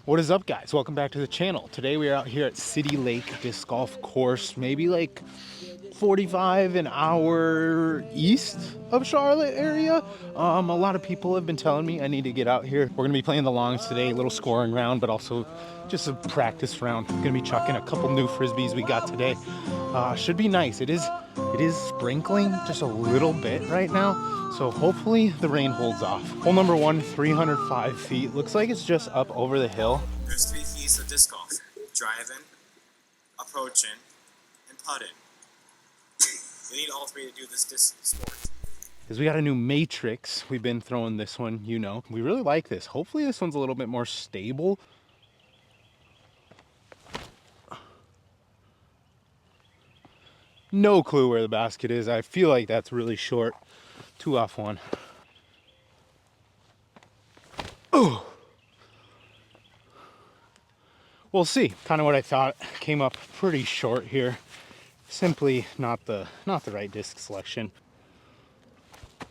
What is up, guys? Welcome back to the channel. Today we are out here at City Lake Disc Golf Course, maybe like 45 an hour east of Charlotte area. A lot of people have been telling me I need to get out here. We're gonna be playing the longs today, a little scoring round, but also just a practice round. Gonna be chucking a couple new Frisbees we got today. Should be nice. It is sprinkling just a little bit right now, so hopefully the rain holds off. Hole number one, 305 feet. Looks like it's just up over the hill. There's 3 keys of disc golf: driving, approaching, and putting. You need all three to do this disc sport. Is we got a new matrix. We've been throwing this one, you know. We really like this. Hopefully this one's a little bit more stable. No clue where the basket is. I feel like that's really short. 2 off 1. Oh. We'll see. Kind of what I thought. Came up pretty short here. Simply not the right disc selection.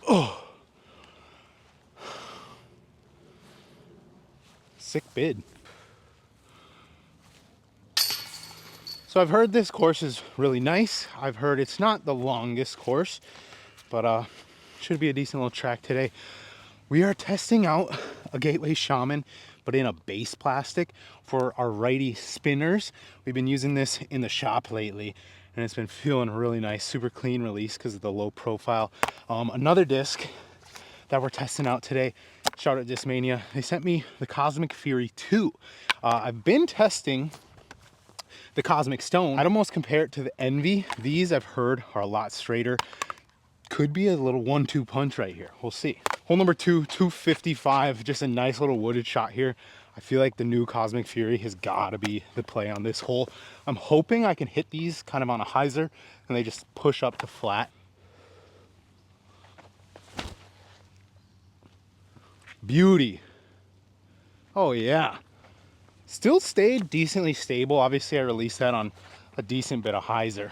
Oh. Sick bid. So I've heard this course is really nice. I've heard it's not the longest course, but should be a decent little track today. We are testing out a Gateway Shaman, but in a base plastic for our righty spinners. We've been using this in the shop lately, and it's been feeling really nice. Super clean release because of the low profile. Another disc that we're testing out today, shout out Discmania, they sent me the Cosmic Fury 2. I've been testing the Cosmic Stone. I'd almost compare it to the Envy. These I've heard are a lot straighter. Could be a little 1-2 punch right here. We'll see. Hole number 2, 255, just a nice little wooded shot here. I feel like the new Cosmic Fury has got to be the play on this hole. I'm hoping I can hit these kind of on a hyzer and they just push up to flat. Beauty. Oh yeah. Still stayed decently stable. Obviously I released that on a decent bit of hyzer.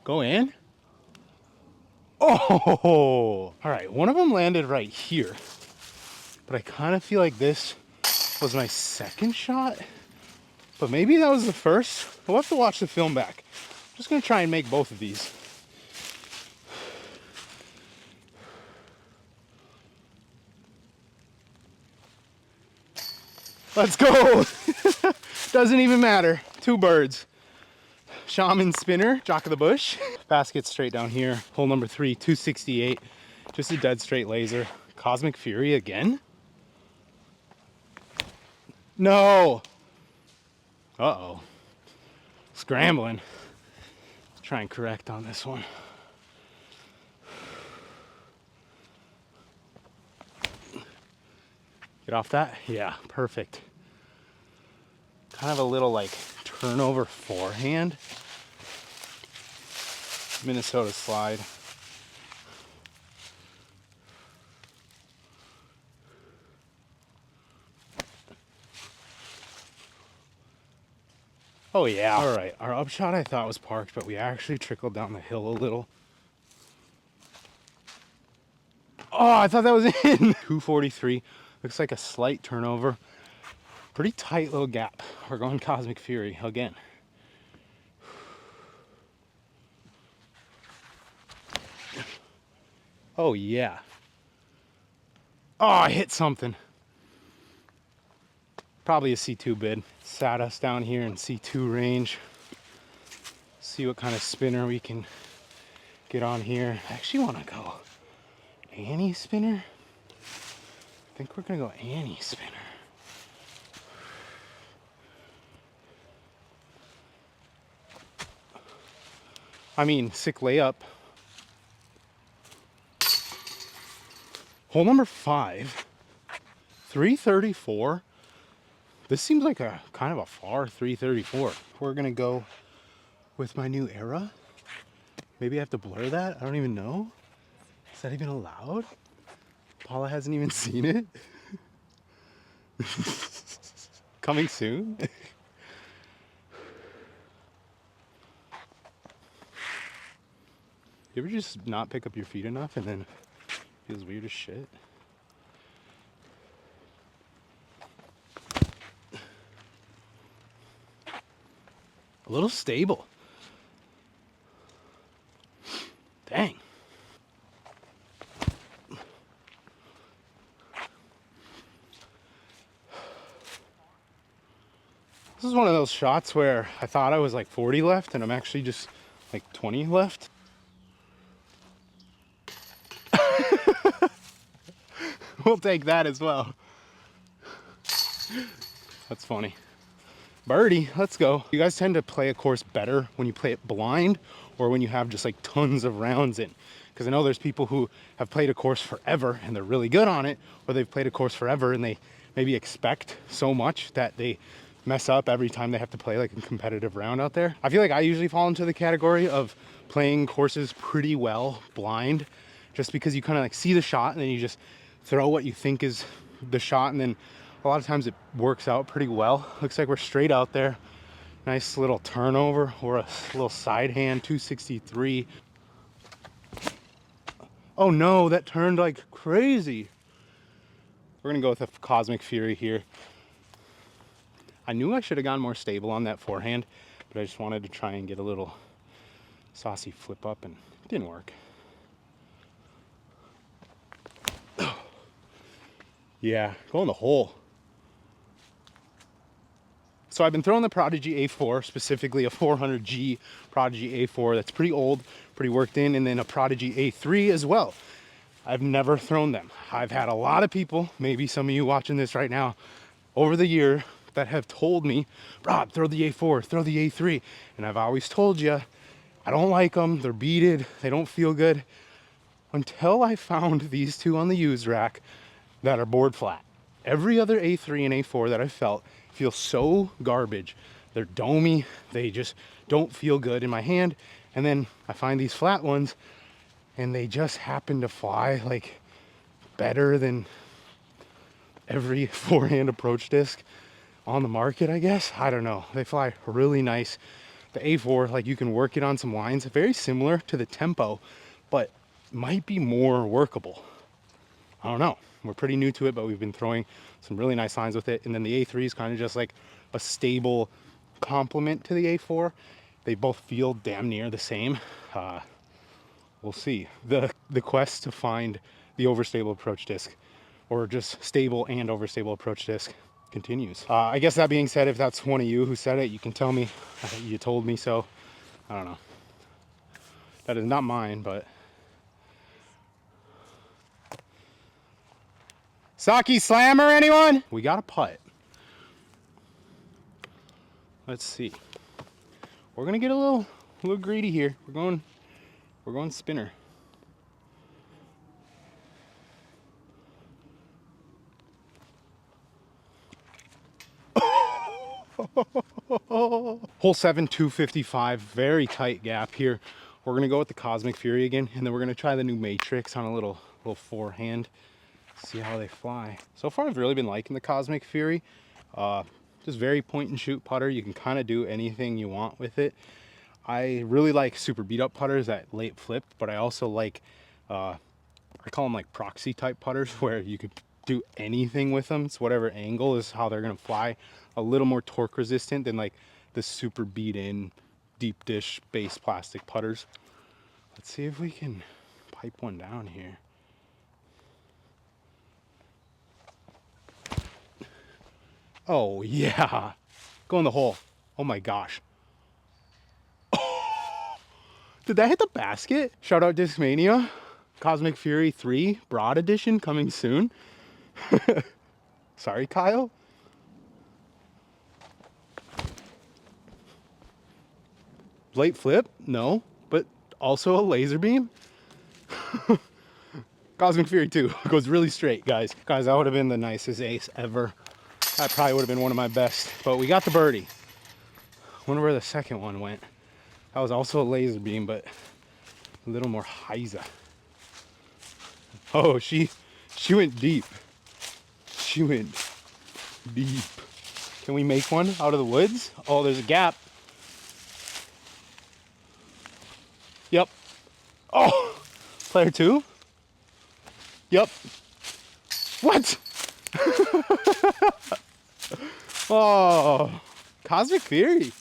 Go in. Oh, all right. One of them landed right here, but I kind of feel like this was my second shot, but maybe that was the first. We'll have to watch the film back. I'm just gonna try and make both of these. Let's go. Doesn't even matter. 2 birds. Shaman spinner, Jock of the Bush. Basket straight down here. Hole number 3, 268. Just a dead straight laser. Cosmic Fury again? No. Uh-oh. Scrambling. Let's try and correct on this one. Get off that? Yeah, perfect. Kind of a little like turnover forehand. Minnesota slide. Oh yeah. All right, our upshot I thought was parked, but we actually trickled down the hill a little. Oh, I thought that was in. 243. Looks like a slight turnover. Pretty tight little gap. We're going Cosmic Fury again. Oh yeah. Oh, I hit something. Probably a C2 bid. Sat us down here in C2 range. See what kind of spinner we can get on here. I actually want to go Annie spinner. I think we're gonna go Annie spinner. I mean, sick layup. Hole number 5, 334. This seems like a kind of a far 334. We're gonna go with my new era. Maybe I have to blur that. I don't even know. Is that even allowed? Paula hasn't even seen it. Coming soon. You ever just not pick up your feet enough and then it feels weird as shit? a little stable. Dang. This is one of those shots where I thought I was like 40 left and I'm actually just like 20 left. We'll take that as well. That's funny. Birdie, let's go. You guys tend to play a course better when you play it blind or when you have just like tons of rounds in. Because I know there's people who have played a course forever and they're really good on it, or they've played a course forever and they maybe expect so much that they mess up every time they have to play like a competitive round out there. I feel like I usually fall into the category of playing courses pretty well blind, just because you kind of like see the shot and then you just throw what you think is the shot, and then a lot of times it works out pretty well. Looks like we're straight out there. Nice little turnover or a little side hand, 263. Oh no, that turned like crazy. We're gonna go with a Cosmic Fury here. I knew I should have gone more stable on that forehand, but I just wanted to try and get a little saucy flip up and it didn't work. Yeah, go in the hole. So I've been throwing the Prodigy A4, specifically a 400G Prodigy A4 that's pretty old, pretty worked in, and then a Prodigy A3 as well. I've never thrown them. I've had a lot of people, maybe some of you watching this right now, over the year that have told me, Rob, throw the A4, throw the A3. And I've always told you, I don't like them, they're beaded, they don't feel good. Until I found these two on the used rack that are board flat. Every other A3 and A4 that I've felt feel so garbage. They're domey, they just don't feel good in my hand. And then I find these flat ones and they just happen to fly like better than every forehand approach disc on the market, I guess. I don't know. They fly really nice. The A4, like you can work it on some lines, very similar to the Tempo, but might be more workable. I don't know. We're pretty new to it, but we've been throwing some really nice lines with it. And then the A3 is kind of just like a stable complement to the A4. They both feel damn near the same. We'll see. The quest to find the overstable approach disc, or just stable and overstable approach disc, continues. I guess that being said, if that's one of you who said it, you can tell me you told me so. I don't know. That is not mine, but Saki Slammer, anyone? We got a putt. Let's see. We're gonna get a little greedy here. We're going spinner. Hole 7, 255, very tight gap here. We're gonna go with the Cosmic Fury again, and then we're gonna try the new Matrix on a little forehand. See how they fly. So far I've really been liking the Cosmic Fury. Just very point and shoot putter. You can kind of do anything you want with it. I really like super beat up putters that late flip, but I also like I call them like proxy type putters, where you could do anything with them. It's whatever angle is how they're gonna fly. A little more torque resistant than like the super beat in deep dish base plastic putters. Let's see if we can pipe one down here. Oh yeah, go in the hole. Oh my gosh. Oh, did that hit the basket? Shout out Discmania. Cosmic Fury 3 Broad Edition coming soon. Sorry, Kyle. Late flip? No, but also a laser beam. Cosmic Fury 2 goes really straight, guys. Guys, that would have been the nicest ace ever. That probably would have been one of my best, but we got the birdie. Wonder where the second one went. That was also a laser beam, but a little more heiser. Oh, she went deep. She went deep. Can we make one out of the woods? Oh, there's a gap. Yep. Oh, player 2? Yep. What? Oh, Cosmic Fury.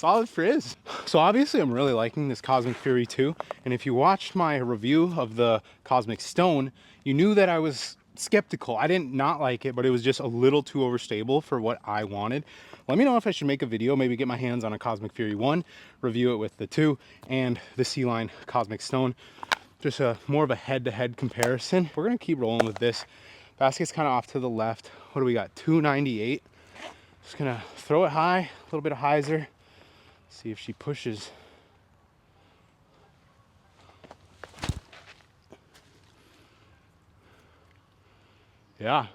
Solid frizz. So obviously I'm really liking this Cosmic Fury 2. And if you watched my review of the Cosmic Stone, you knew that I was skeptical. I didn't not like it, but it was just a little too overstable for what I wanted. Let me know if I should make a video, maybe get my hands on a Cosmic Fury 1, review it with the 2 and the Sea-Line Cosmic Stone. Just a more of a head-to-head comparison. We're gonna keep rolling with this. Basket's kind of off to the left. What do we got? 298. Just gonna throw it high, a little bit of hyzer. See if she pushes. Yeah,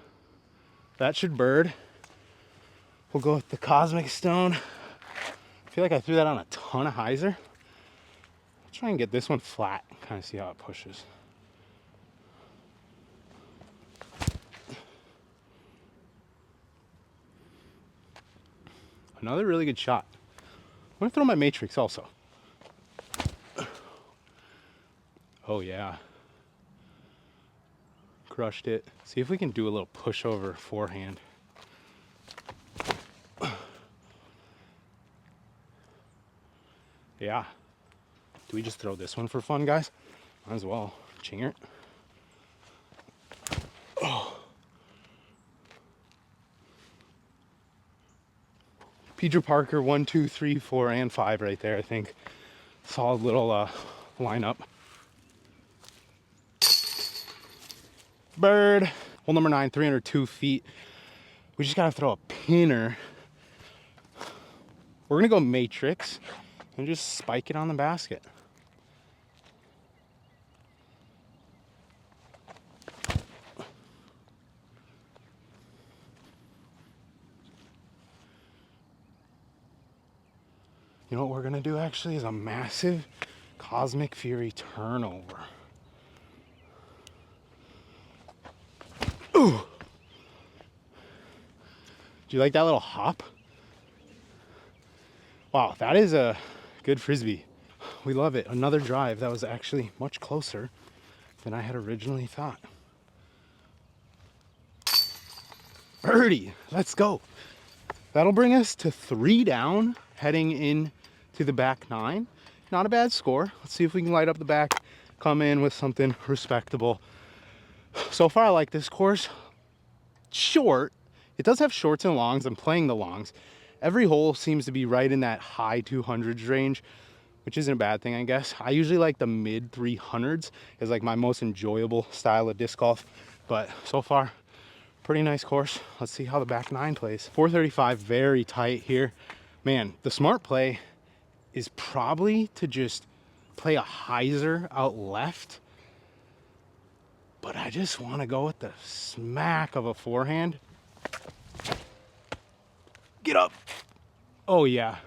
that should bird. We'll go with the Cosmic Stone. I feel like I threw that on a ton of hyzer. I'll try and get this one flat, kind of see how it pushes. Another really good shot. I'm gonna throw my matrix also. Oh yeah. Crushed it. See if we can do a little pushover forehand. Yeah. Do we just throw this one for fun, guys? Might as well. Chinger. Oh. Pedro Parker 1, 2, 3, 4, and 5 right there, I think. Solid little lineup. Bird. Hole number 9, 302 feet. We just gotta throw a pinner. We're gonna go matrix and just spike it on the basket. You know what we're gonna do actually is a massive Cosmic Fury turnover. Ooh. Do you like that little hop? Wow, that is a good Frisbee. We love it. Another drive that was actually much closer than I had originally thought. Birdie, let's go. That'll bring us to 3 down heading in to the back 9. Not a bad score. Let's see if we can light up the back, come in with something respectable. So far I like this course. Short. It does have shorts and longs. I'm playing the longs. Every hole seems to be right in that high 200s range, which isn't a bad thing, I guess. I usually like the mid 300s is like my most enjoyable style of disc golf. But so far, pretty nice course. Let's see how the back 9 plays. 435, very tight here. Man, the smart play is probably to just play a hyzer out left. But I just want to go with the smack of a forehand. Get up. Oh yeah.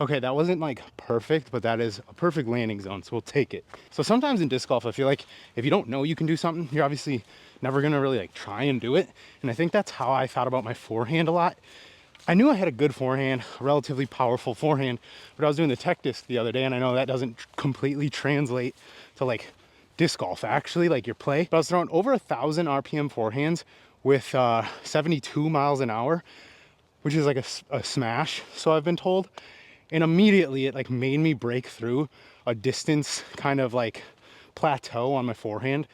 Okay, that wasn't like perfect, but that is a perfect landing zone, so we'll take it. So sometimes in disc golf, I feel like if you don't know you can do something, you're obviously never gonna really like try and do it. And I think that's how I thought about my forehand a lot. I knew I had a good forehand, a relatively powerful forehand, but I was doing the tech disc the other day, and I know that doesn't completely translate to like disc golf actually, like your play. But I was throwing over 1,000 RPM forehands with 72 miles an hour, which is like a smash, so I've been told. And immediately it like made me break through a distance kind of like plateau on my forehand.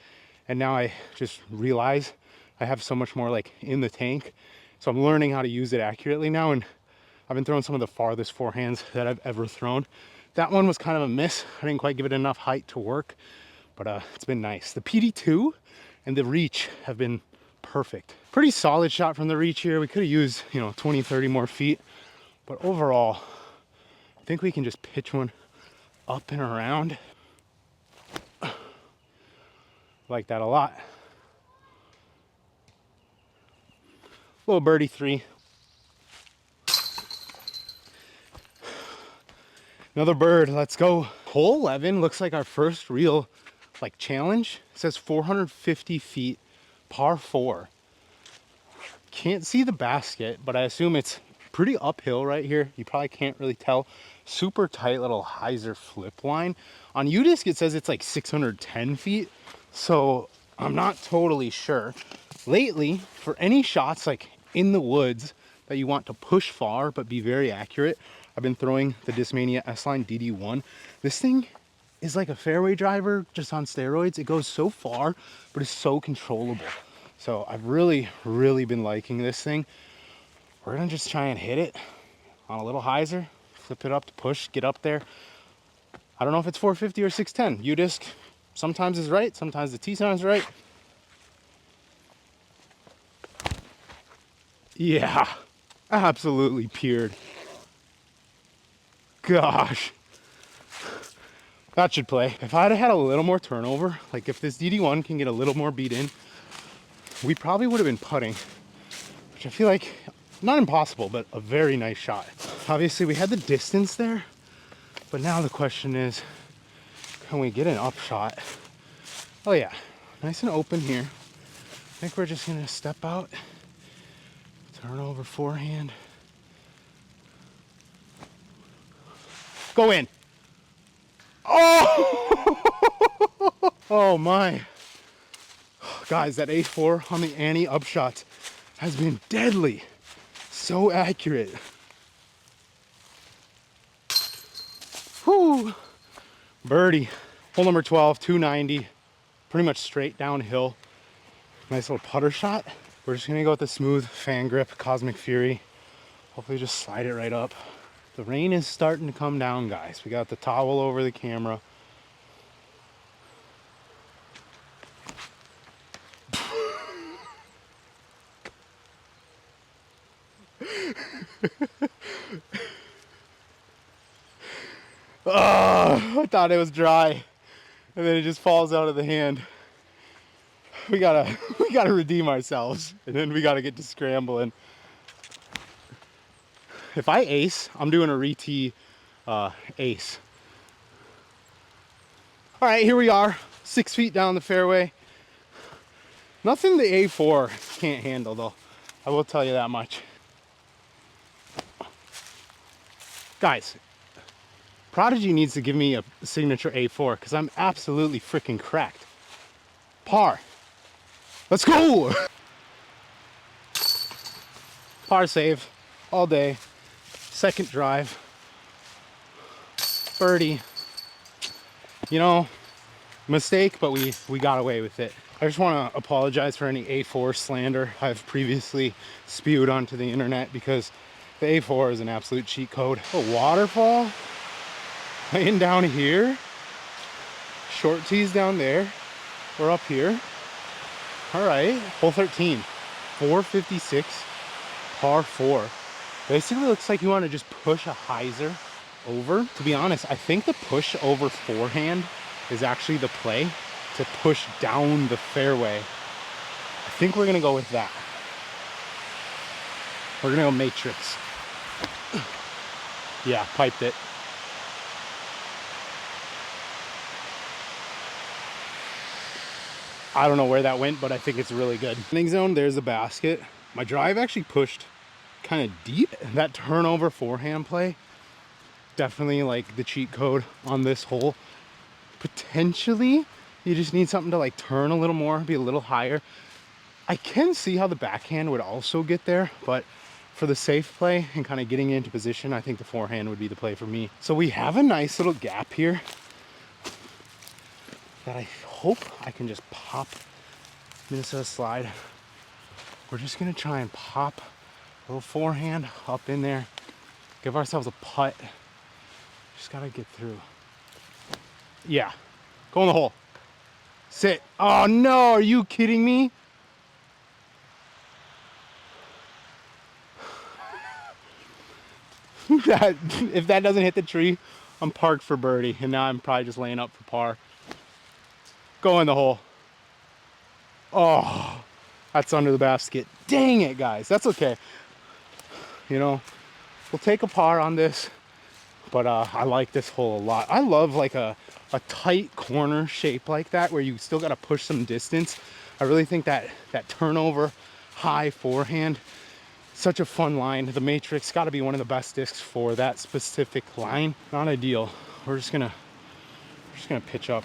And now I just realize I have so much more like in the tank. So I'm learning how to use it accurately now. And I've been throwing some of the farthest forehands that I've ever thrown. That one was kind of a miss. I didn't quite give it enough height to work, but it's been nice. The PD2 and the reach have been perfect. Pretty solid shot from the reach here. We could have used, 20, 30 more feet, but overall, I think we can just pitch one up and around. Like that a lot. Little birdie 3. Another bird, let's go. Hole 11 looks like our first real like challenge. It says 450 feet, par 4. Can't see the basket, but I assume it's pretty uphill right here. You probably can't really tell. Super tight little hyzer flip line. On UDisc it says it's like 610 feet, so I'm not totally sure. Lately, for any shots like in the woods that you want to push far but be very accurate, I've been throwing the Discmania S-Line DD1. This thing is like a fairway driver just on steroids. It goes so far, but it's so controllable. So I've really, really been liking this thing. We're gonna just try and hit it on a little hyzer, flip it up to push, get up there. I don't know if it's 450 or 610. U-disc sometimes is right, sometimes the T-sound's right. Yeah, absolutely peered. Gosh, that should play. If I'd have had a little more turnover, like if this DD1 can get a little more beat in, we probably would have been putting, which I feel like not impossible, but a very nice shot. Obviously we had the distance there, but now the question is, can we get an upshot? Oh yeah, nice and open here. I think we're just gonna step out, turn over forehand. Go in. Oh! Oh my. Guys, that A4 on the Annie upshot has been deadly. So accurate. Whew. Birdie. Hole number 12, 290. Pretty much straight downhill. Nice little putter shot. We're just gonna go with the smooth fan grip, Cosmic Fury. Hopefully just slide it right up. The rain is starting to come down, guys. We got the towel over the camera. Oh, I thought it was dry, and then it just falls out of the hand. We gotta redeem ourselves, and then we gotta get to scrambling. If I ace, I'm doing a re-tee ace. All right, here we are, 6 feet down the fairway. Nothing the A4 can't handle, though. I will tell you that much. Guys, Prodigy needs to give me a signature A4 because I'm absolutely freaking cracked. Par. Let's go! Par save all day. Second drive. Birdie. You know, mistake, but we got away with it. I just want to apologize for any A4 slander I've previously spewed onto the internet because the A4 is an absolute cheat code. A waterfall laying down here. Short tees down there. We're up here. All right, hole 13, 456, par 4. Basically looks like you want to just push a hyzer over. To be honest, I think the push over forehand is actually the play to push down the fairway. I think we're gonna go with that. We're gonna go matrix. Yeah, piped it. I don't know where that went, but I think it's really good. Landing zone, there's the basket. My drive actually pushed kind of deep. That turnover forehand play, definitely like the cheat code on this hole. Potentially, you just need something to like turn a little more, be a little higher. I can see how the backhand would also get there, but for the safe play and kind of getting into position, I think the forehand would be the play for me. So we have a nice little gap here that I hope I can just pop Minnesota slide. We're just gonna try and pop a little forehand up in there, give ourselves a putt. Just gotta get through. Yeah, go in the hole. Sit. Oh no, are you kidding me? If that doesn't hit the tree, I'm parked for birdie, and now I'm probably just laying up for par. Go in the hole. Oh, that's under the basket. Dang it, guys. That's okay. You know, we'll take a par on this, but I like this hole a lot. I love like a tight corner shape like that where you still got to push some distance. I really think that turnover high forehand, such a fun line. The matrix got to be one of the best discs for that specific line. Not ideal. We're just gonna pitch up,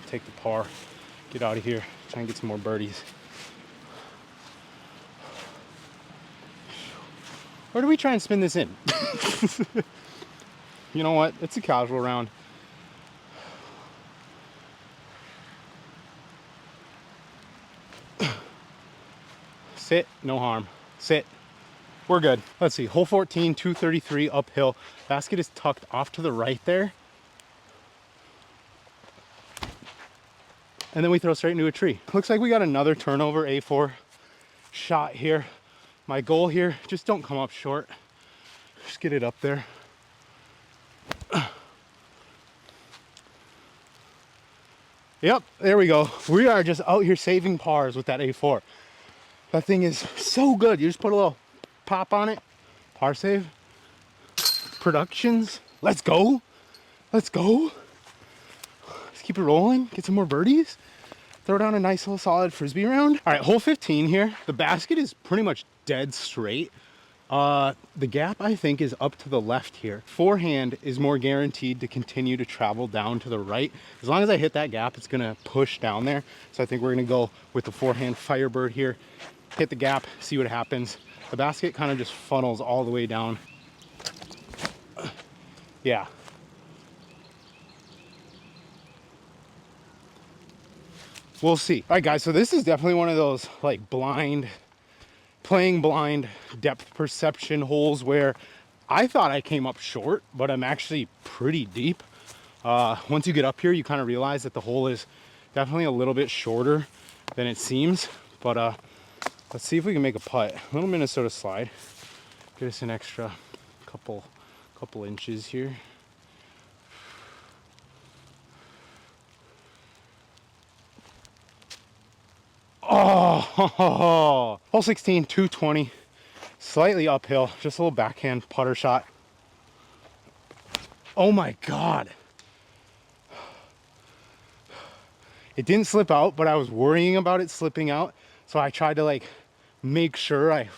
take the par, get out of here, try and get some more birdies. Or do we try and spin this in? You know what? It's a casual round. Sit, no harm. Sit. We're good. Let's see. Hole 14, 233 uphill. Basket is tucked off to the right there. And then we throw straight into a tree. Looks like we got another turnover A4 shot here. My goal here, just don't come up short. Just get it up there. Yep, there we go. We are just out here saving pars with that A4. That thing is so good. You just put a little pop on it. Par save. Productions. Let's go. Let's go. Let's keep it rolling. Get some more birdies. Throw down a nice little solid Frisbee round. All right, hole 15 here. The basket is pretty much dead straight. The gap, I think, is up to the left here. Forehand is more guaranteed to continue to travel down to the right. As long as I hit that gap, it's gonna push down there. So I think we're gonna go with the forehand Firebird here. Hit the gap, see what happens. The basket kind of just funnels all the way down. Yeah. We'll see. All right, guys, so this is definitely one of those like playing blind depth perception holes where I thought I came up short, but I'm actually pretty deep. Once you get up here, you kind of realize that the hole is definitely a little bit shorter than it seems. But let's see if we can make a putt. A little Minnesota slide. Get us an extra couple inches here. Oh, hole 16, 220, slightly uphill, just a little backhand putter shot. Oh my God. It didn't slip out, but I was worrying about it slipping out. So I tried to like make sure I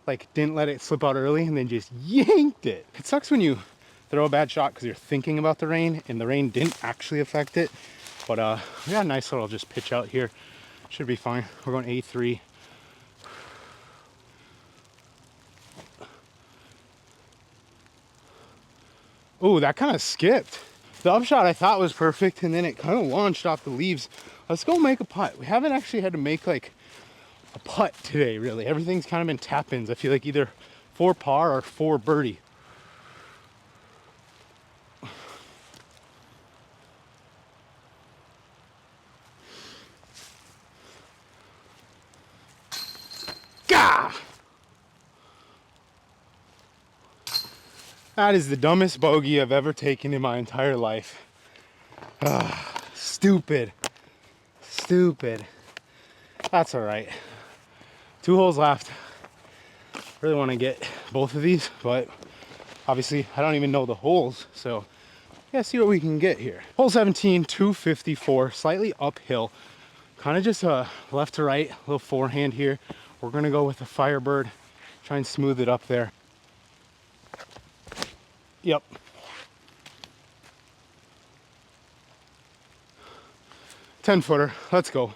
like didn't let it slip out early and then just yanked it. It sucks when you throw a bad shot because you're thinking about the rain and the rain didn't actually affect it. But we got a nice little just pitch out here. Should be fine. We're going A3. Oh, that kind of skipped. The upshot I thought was perfect, and then it kind of launched off the leaves. Let's go make a putt. We haven't actually had to make like a putt today, really. Everything's kind of been tap-ins. I feel like either for par or for birdie. Gah! That is the dumbest bogey I've ever taken in my entire life. Stupid. Stupid. That's all right. 2 holes left. Really want to get both of these, but obviously I don't even know the holes, so yeah, see what we can get here. Hole 17, 254, slightly uphill. Kind of just left to right, a little forehand here. We're gonna go with the Firebird, try and smooth it up there. Yep. 10-footer, let's go.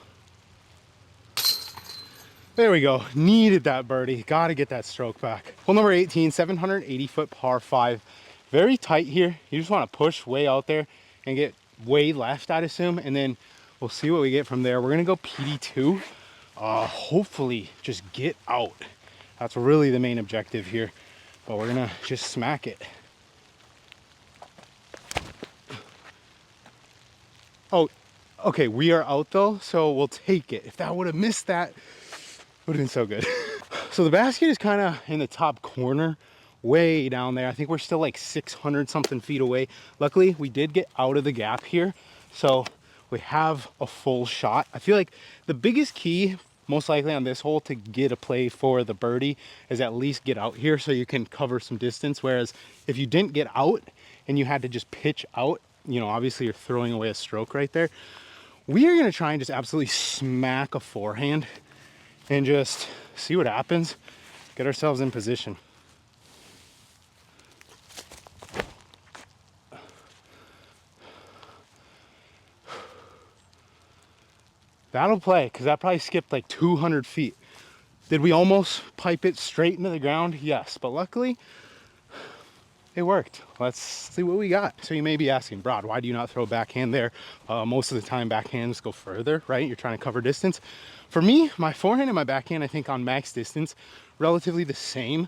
There we go, needed that birdie. Gotta get that stroke back. Hole number 18, 780-foot par 5. Very tight here. You just wanna push way out there and get way left, I'd assume, and then we'll see what we get from there. We're gonna go PD2. Hopefully just get out. That's really the main objective here, but we're gonna just smack it. Oh, okay, we are out though, so we'll take it. If that would have missed that, would have been so good. So the basket is kind of in the top corner, way down there. I think we're still like 600 something feet away. Luckily, we did get out of the gap here, so we have a full shot. I feel like the biggest key, most likely on this hole, to get a play for the birdie is at least get out here so you can cover some distance. Whereas if you didn't get out and you had to just pitch out, you know, obviously you're throwing away a stroke right there. We are gonna try and just absolutely smack a forehand and just see what happens. Get ourselves in position. That'll play, because that probably skipped like 200 feet. Did we almost pipe it straight into the ground? Yes, but luckily it worked. Let's see what we got. So you may be asking, Brad, why do you not throw backhand there? Most of the time backhands go further, right? You're trying to cover distance. For me, my forehand and my backhand, I think on max distance, relatively the same.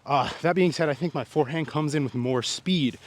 That being said, I think my forehand comes in with more speed.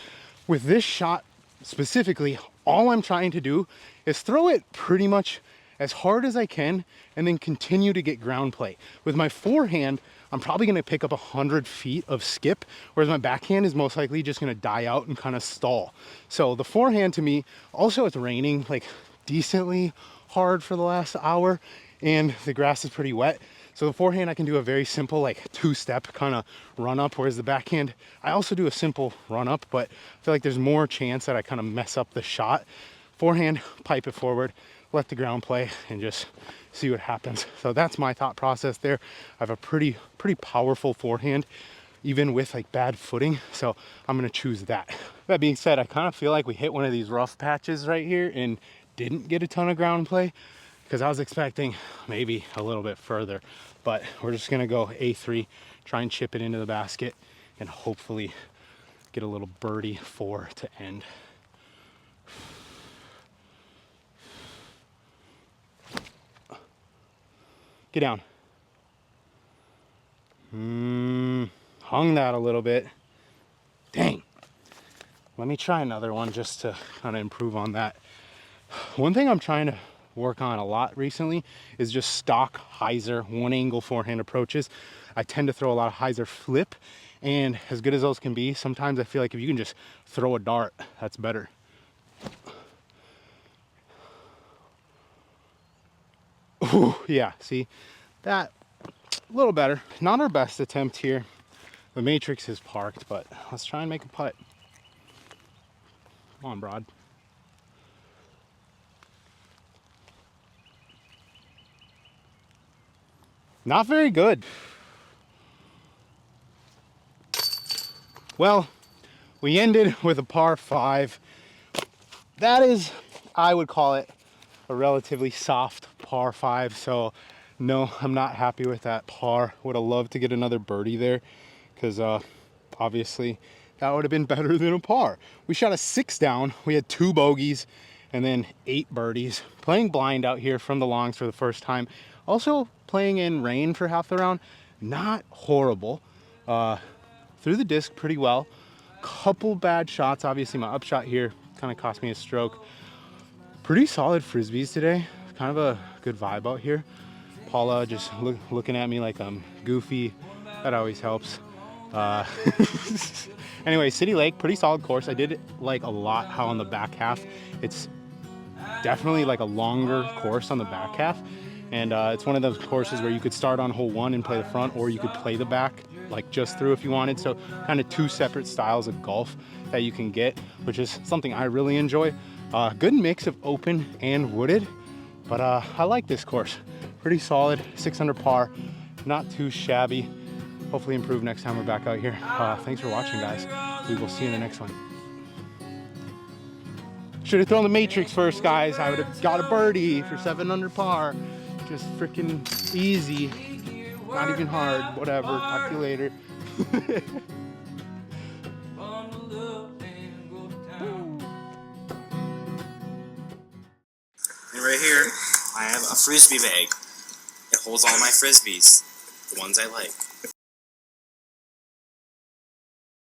With this shot specifically, all I'm trying to do is throw it pretty much as hard as I can and then continue to get ground play. With my forehand, I'm probably gonna pick up 100 feet of skip, whereas my backhand is most likely just gonna die out and kind of stall. So the forehand to me, also it's raining like decently hard for the last hour and the grass is pretty wet. So the forehand, I can do a very simple like two-step kind of run up, whereas the backhand, I also do a simple run up, but I feel like there's more chance that I kind of mess up the shot. Forehand, pipe it forward, let the ground play, and just see what happens. So that's my thought process there. I have a pretty powerful forehand, even with like bad footing. So I'm gonna choose that. That being said, I kind of feel like we hit one of these rough patches right here and didn't get a ton of ground play, because I was expecting maybe a little bit further, but we're just gonna go A3, try and chip it into the basket, and hopefully get a little birdie 4 to end. Get down. Hung that a little bit. Dang. Let me try another one just to kind of improve on that. One thing I'm trying to work on a lot recently is just stock hyzer one angle forehand approaches. I tend to throw a lot of hyzer flip, and as good as those can be, sometimes I feel like if you can just throw a dart, that's better. Ooh, yeah, see, that a little better. Not our best attempt here. The matrix is parked, but let's try and make a putt. Come on, Broad. Not very good. Well, we ended with a par 5. That is, I would call it a relatively soft par 5. So no, I'm not happy with that par. Would have loved to get another birdie there, because obviously that would have been better than a par. We shot a 6 down. We had 2 bogeys and then 8 birdies. Playing blind out here from the longs for the first time. Also playing in rain for half the round. Not horrible. Threw the disc pretty well. Couple bad shots. Obviously my upshot here kind of cost me a stroke. Pretty solid Frisbees today. Kind of a good vibe out here. Paula just looking at me like I'm goofy. That always helps. Anyway, City Lake, pretty solid course. I did like a lot how on the back half, it's definitely like a longer course on the back half. And it's one of those courses where you could start on hole 1 and play the front, or you could play the back like just through if you wanted. So kind of 2 separate styles of golf that you can get, which is something I really enjoy. Good mix of open and wooded, but I like this course. Pretty solid, 600 par, not too shabby. Hopefully improve next time we're back out here. Thanks for watching, guys. We will see you in the next one. Should have thrown the matrix first, guys. I would have got a birdie for 7 under par. Just freaking easy. Not even hard. Whatever. Talk to you later. And right here, I have a Frisbee bag. It holds all my Frisbees, the ones I like.